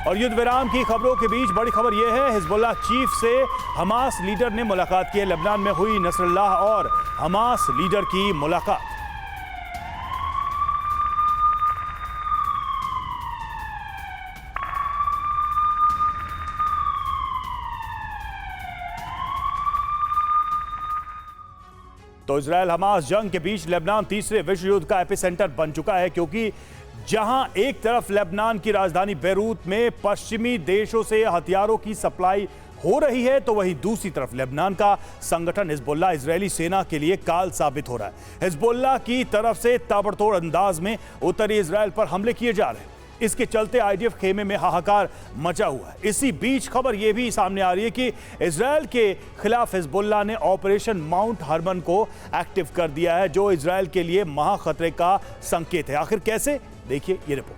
और युद्ध विराम की खबरों के बीच बड़ी खबर यह है, हिजबुल्लाह चीफ से हमास लीडर ने मुलाकात की है। लेबनान में हुई नसरुल्लाह और हमास लीडर की मुलाकात। तो इजरायल हमास जंग के बीच लेबनान तीसरे विश्व युद्ध का एपिसेंटर बन चुका है, क्योंकि जहां एक तरफ लेबनान की राजधानी बेरूत में पश्चिमी देशों से हथियारों की सप्लाई हो रही है, तो वहीं दूसरी तरफ लेबनान का संगठन हिजबुल्लाह इजरायली सेना के लिए काल साबित हो रहा है। हिजबुल्लाह की तरफ से ताबड़तोड़ अंदाज में उत्तरी इजरायल पर हमले किए जा रहे हैं। इसके चलते आईडीएफ खेमे में हाहाकार मचा हुआ है। इसी बीच खबर यह भी सामने आ रही है कि इजरायल के खिलाफ हिजबुल्लाह ने ऑपरेशन माउंट हरमन को एक्टिव कर दिया है, जो इजरायल के लिए महाखतरे का संकेत है। आखिर कैसे, देखिए ये रिपोर्ट।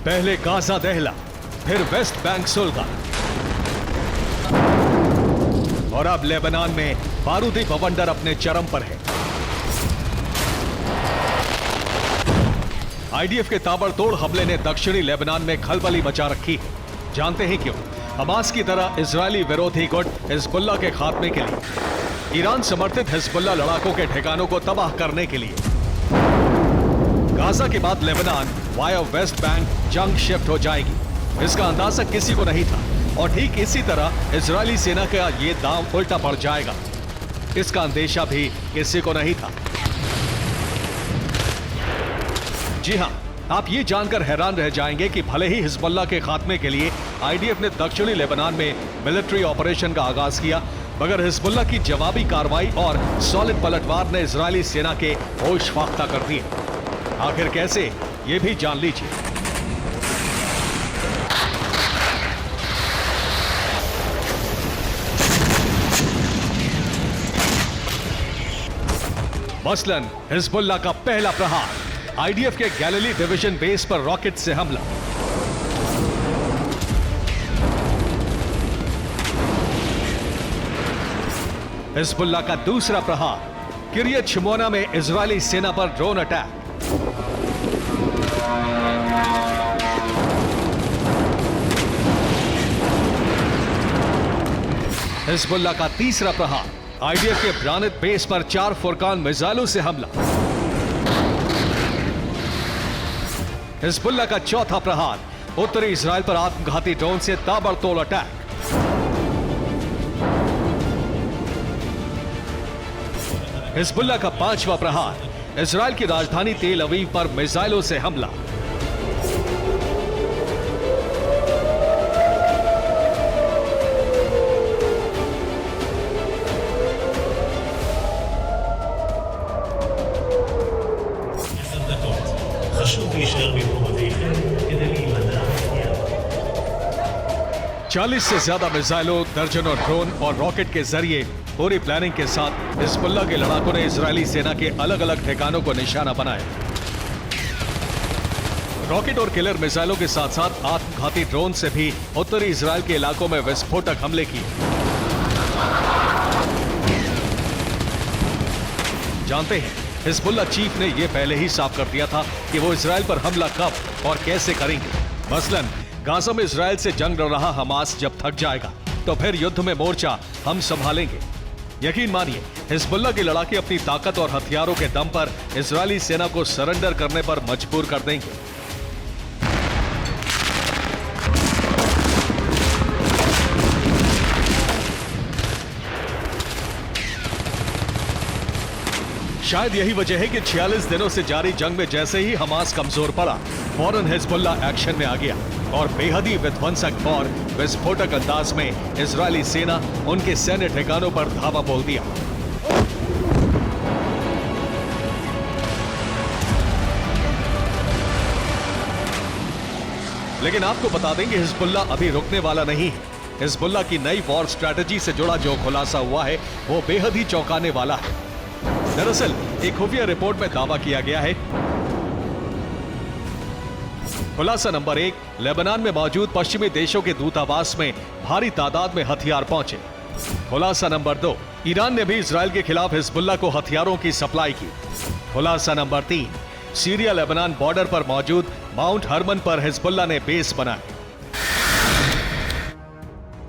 पहले गाजा दहला, फिर वेस्ट बैंक सुलगा और अब लेबनान में बारूदी बवंडर अपने चरम पर है। आईडीएफ के ताबड़तोड़ हमले ने दक्षिणी लेबनान में खलबली मचा रखी है। जानते हैं क्यों? हमास की तरह इजरायली विरोधी गुट हिजबुल्लाह के खात्मे के लिए, ईरान समर्थित हिजबुल्लाह लड़ाकों के ठिकानों को तबाह करने के लिए। गाजा के बाद लेबनान वाया वेस्ट बैंक जंग शिफ्ट हो जाएगी, इसका अंदाजा किसी को नहीं था। और ठीक इसी तरह इजरायली सेना का ये दांव उल्टा पड़ जाएगा, इसका अंदेशा भी किसी को नहीं था। जी हां, आप ये जानकर हैरान रह जाएंगे कि भले ही हिजबुल्लाह के खात्मे के लिए आईडीएफ ने दक्षिणी लेबनान में मिलिट्री ऑपरेशन का आगाज किया, मगर हिजबुल्लाह की जवाबी कार्रवाई और सॉलिड पलटवार ने इजरायली सेना के होश फाख्ता कर दिए। आखिर कैसे, ये भी जान लीजिए। मसलन हिजबुल्लाह का पहला प्रहार, आईडीएफ के गैलिली डिवीजन बेस पर रॉकेट से हमला। हिजबुल्लाह का दूसरा प्रहार, किरियत शिमोना में इजरायली सेना पर ड्रोन अटैक। हिजबुल्लाह का तीसरा प्रहार, आईडीएफ के ब्रानित बेस पर 4 फुरकान मिसाइलों से हमला। हिजबुल्लाह का चौथा प्रहार, उत्तरी इजरायल पर आत्मघाती ड्रोन से ताबड़तोड़ अटैक। हिजबुल्लाह का पांचवा प्रहार, इजरायल की राजधानी तेल अवीव पर मिसाइलों से हमला। चालीस से ज्यादा मिसाइलों, दर्जनों ड्रोन और रॉकेट के जरिए पूरी प्लानिंग के साथ हिजबुल्लाह के लड़ाकों ने इजरायली सेना के अलग अलग ठिकानों को निशाना बनाया। रॉकेट और किलर मिसाइलों के साथ साथ आत्मघाती ड्रोन से भी उत्तरी इजरायल के इलाकों में विस्फोटक हमले किए। जानते हैं, हिजबुल्लाह चीफ ने यह पहले ही साफ कर दिया था कि वो इजरायल पर हमला कब और कैसे करेंगे। मसलन गाजा में इजरायल से जंग लड़ रहा हमास जब थक जाएगा, तो फिर युद्ध में मोर्चा हम संभालेंगे। यकीन मानिए, हिजबुल्लाह के लड़ाके अपनी ताकत और हथियारों के दम पर इजरायली सेना को सरेंडर करने पर मजबूर कर देंगे। शायद यही वजह है कि 46 दिनों से जारी जंग में जैसे ही हमास कमजोर पड़ा, फौरन हिजबुल्लाह एक्शन में आ गया और बेहद विध्वंसक और विस्फोटक अंदाज में इजरायली सेना उनके सैन्य ठिकानों पर धावा बोल दिया। लेकिन आपको बता दें कि हिजबुल्ला अभी रुकने वाला नहीं है। हिजबुल्ला की नई वॉर स्ट्रैटेजी से जुड़ा जो खुलासा हुआ है वो बेहद ही चौंकाने वाला है। दरअसल एक खुफिया रिपोर्ट में दावा किया गया है। खुलासा नंबर 1, लेबनान में मौजूद पश्चिमी देशों के दूतावास में भारी तादाद में हथियार पहुंचे। खुलासा नंबर 2, ईरान ने भी इजराइल के खिलाफ हिजबुल्ला को हथियारों की सप्लाई की। खुलासा नंबर 3, सीरिया लेबनान बॉर्डर पर मौजूद माउंट हरमन पर हिजबुल्ला ने बेस बनाया।